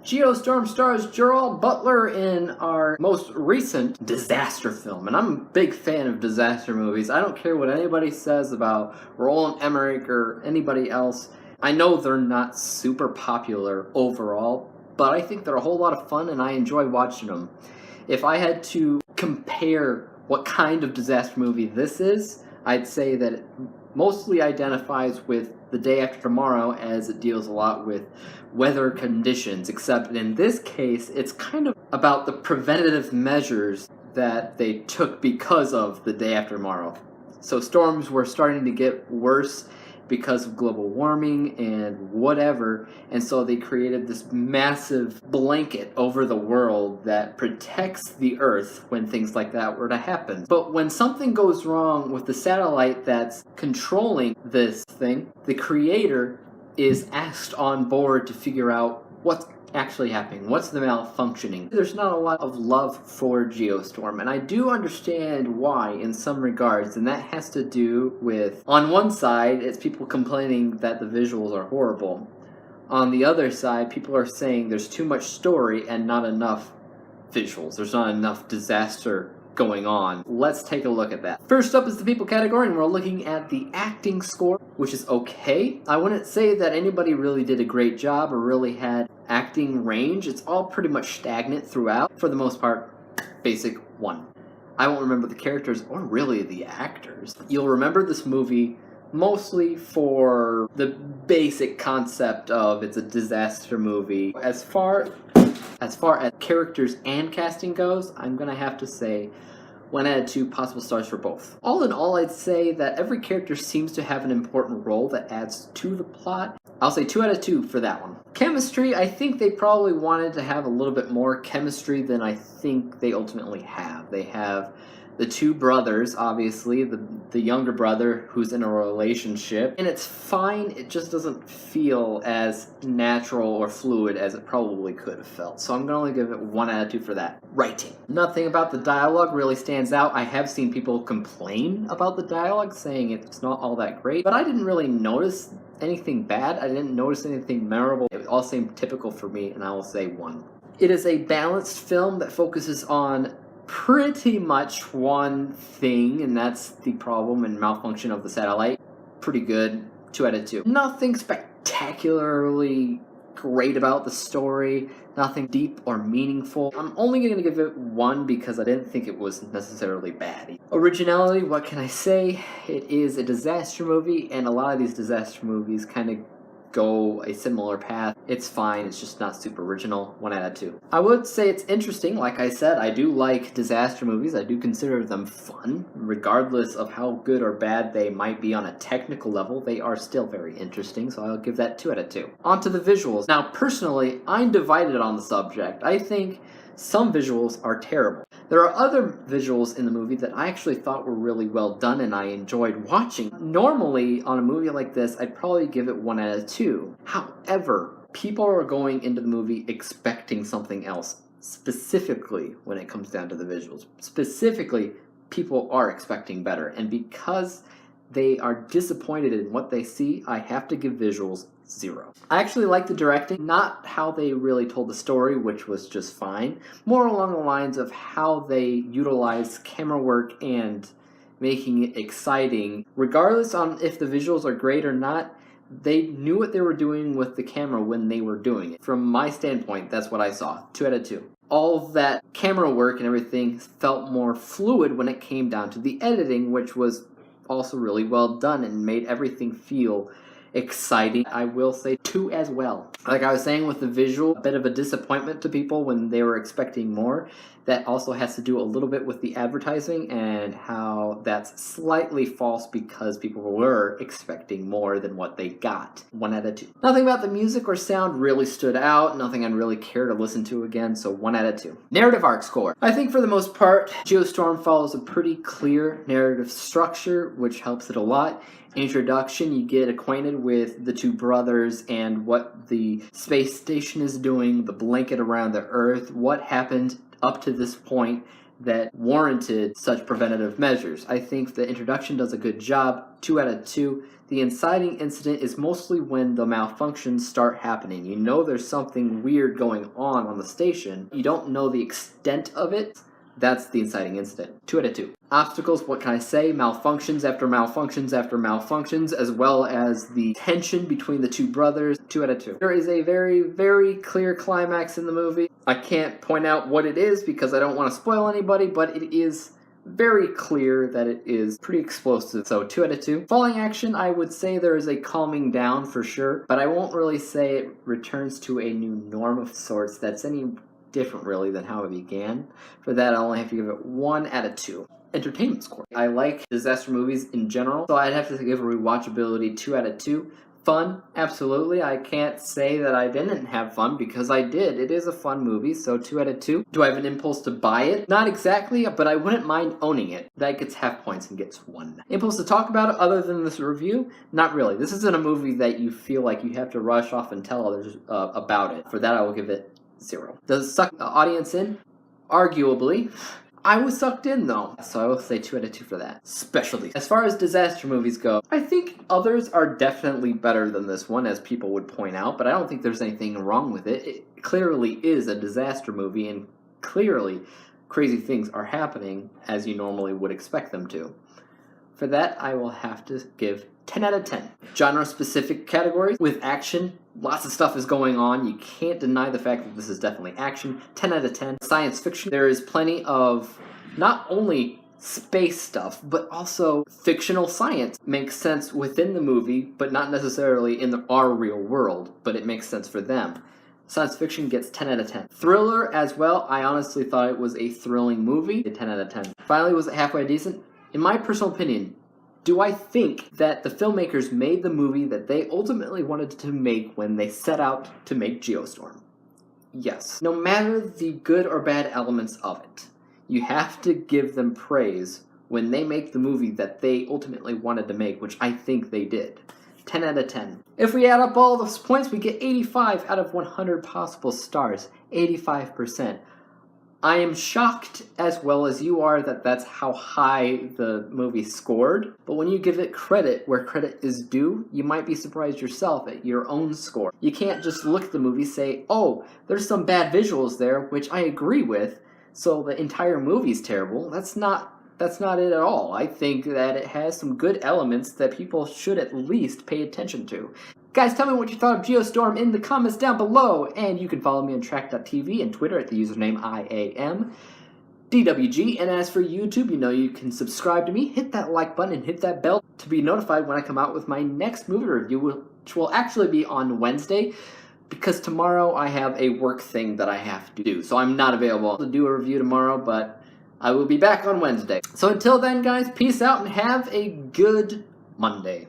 Geostorm stars Gerald Butler in our most recent disaster film, and I'm a big fan of disaster movies. I don't care what anybody says about Roland Emmerich or anybody else. I know they're not super popular overall, but I think they're a whole lot of fun and I enjoy watching them. If I had to compare what kind of disaster movie this is, I'd say that it mostly identifies with The Day After Tomorrow, as it deals a lot with weather conditions, except in this case it's kind of about the preventative measures that they took because of The Day After Tomorrow. So storms were starting to get worse because of global warming and whatever, and so they created this massive blanket over the world that protects the Earth when things like that were to happen. But when something goes wrong with the satellite that's controlling this thing, the creator is asked on board to figure out what's actually happening, what's the malfunctioning. There's not a lot of love for Geostorm, and I do understand why in some regards, and that has to do with, on one side, it's people complaining that the visuals are horrible. On the other side, people are saying there's too much story and not enough visuals. There's not enough disaster going on. Let's take a look at that. First up is the people category, and we're looking at the acting score, which is okay. I wouldn't say that anybody really did a great job or really had acting range. It's all pretty much stagnant throughout. For the most part, basic 1. I won't remember the characters or really the actors. You'll remember this movie mostly for the basic concept of it's a disaster movie. As far as characters and casting goes, I'm gonna have to say 1 out of 2 possible stars for both. All in all, I'd say that every character seems to have an important role that adds to the plot. I'll say 2 out of 2 for that one. Chemistry, I think they probably wanted to have a little bit more chemistry than I think they ultimately have. They have the 2 brothers, obviously, the younger brother who's in a relationship, and it's fine, it just doesn't feel as natural or fluid as it probably could have felt. So I'm gonna only give it 1 out of 2 for that. Writing. Nothing about the dialogue really stands out. I have seen people complain about the dialogue, saying it's not all that great, but I didn't really notice anything bad. I didn't notice anything memorable. It all seemed typical for me, and I will say 1. It is a balanced film that focuses on pretty much one thing, and that's the problem and malfunction of the satellite. Pretty good. 2 out of 2. Nothing spectacularly great about the story. Nothing deep or meaningful. I'm only going to give it 1 because I didn't think it was necessarily bad. Originality, what can I say? It is a disaster movie, and a lot of these disaster movies kind of go a similar path. It's fine, it's just not super original. 1 out of 2. I would say it's interesting. Like I said, I do like disaster movies. I do consider them fun. Regardless of how good or bad they might be on a technical level, they are still very interesting, so I'll give that 2 out of 2. On to the visuals. Now, personally, I'm divided on the subject. I think some visuals are terrible. There are other visuals in the movie that I actually thought were really well done and I enjoyed watching. Normally, on a movie like this, I'd probably give it 1 out of 2. However, people are going into the movie expecting something else, specifically when it comes down to the visuals. Specifically, people are expecting better, and because they are disappointed in what they see, I have to give visuals 0. I actually like the directing, not how they really told the story, which was just fine, more along the lines of how they utilized camera work and making it exciting. Regardless on if the visuals are great or not, they knew what they were doing with the camera when they were doing it. From my standpoint, that's what I saw. 2 out of 2. All of that camera work and everything felt more fluid when it came down to the editing, which was also really well done and made everything feel exciting. I will say 2 as well. Like I was saying with the visual, a bit of a disappointment to people when they were expecting more. That also has to do a little bit with the advertising and how that's slightly false because people were expecting more than what they got. 1 out of 2. Nothing about the music or sound really stood out. Nothing I'd really care to listen to again, so 1 out of 2. Narrative arc score. I think for the most part, Geostorm follows a pretty clear narrative structure, which helps it a lot. Introduction, you get acquainted with the 2 brothers and what the space station is doing, the blanket around the Earth, what happened up to this point that warranted such preventative measures. I think the introduction does a good job, 2 out of 2. The inciting incident is mostly when the malfunctions start happening. You know there's something weird going on the station. You don't know the extent of it. That's the inciting incident. 2 out of 2. Obstacles, what can I say? Malfunctions after malfunctions after malfunctions, as well as the tension between the two brothers. 2 out of 2. There is a very, very clear climax in the movie. I can't point out what it is because I don't want to spoil anybody, but it is very clear that it is pretty explosive. So 2 out of 2. Falling action, I would say there is a calming down for sure, but I won't really say it returns to a new norm of sorts that's any different really than how it began. For that, I only have to give it 1 out of 2. Entertainment score. I like disaster movies in general, so I'd have to give a rewatchability 2 out of 2. Fun, absolutely. I can't say that I didn't have fun because I did. It is a fun movie, so 2 out of 2. Do I have an impulse to buy it? Not exactly, but I wouldn't mind owning it. That gets half points and gets 1. Impulse to talk about it other than this review? Not really. This isn't a movie that you feel like you have to rush off and tell others about it. For that, I will give it 0. Does it suck the audience in? Arguably. I was sucked in though, so I will say 2 out of 2 for that. Specialty. As far as disaster movies go, I think others are definitely better than this one, as people would point out, but I don't think there's anything wrong with it. It clearly is a disaster movie, and clearly crazy things are happening as you normally would expect them to. For that, I will have to give 10 out of 10. Genre-specific categories with action. Lots of stuff is going on. You can't deny the fact that this is definitely action. 10 out of 10. Science fiction. There is plenty of not only space stuff, but also fictional science. Makes sense within the movie, but not necessarily in our real world, but it makes sense for them. Science fiction gets 10 out of 10. Thriller as well. I honestly thought it was a thrilling movie. 10 out of 10. Finally, was it halfway decent? In my personal opinion, do I think that the filmmakers made the movie that they ultimately wanted to make when they set out to make Geostorm? Yes. No matter the good or bad elements of it, you have to give them praise when they make the movie that they ultimately wanted to make, which I think they did. 10 out of 10. If we add up all those points, we get 85 out of 100 possible stars. 85%. I am shocked, as well as you are, that that's how high the movie scored. But when you give it credit where credit is due, you might be surprised yourself at your own score. You can't just look at the movie and say, oh, there's some bad visuals there, which I agree with, so the entire movie's terrible. That's not it at all. I think that it has some good elements that people should at least pay attention to. Guys, tell me what you thought of Geostorm in the comments down below, and you can follow me on Track.tv and Twitter at the username IAMDWG. And as for YouTube, you know you can subscribe to me, hit that like button, and hit that bell to be notified when I come out with my next movie review, which will actually be on Wednesday, because tomorrow I have a work thing that I have to do. So I'm not available to do a review tomorrow, but I will be back on Wednesday. So until then, guys, peace out and have a good Monday.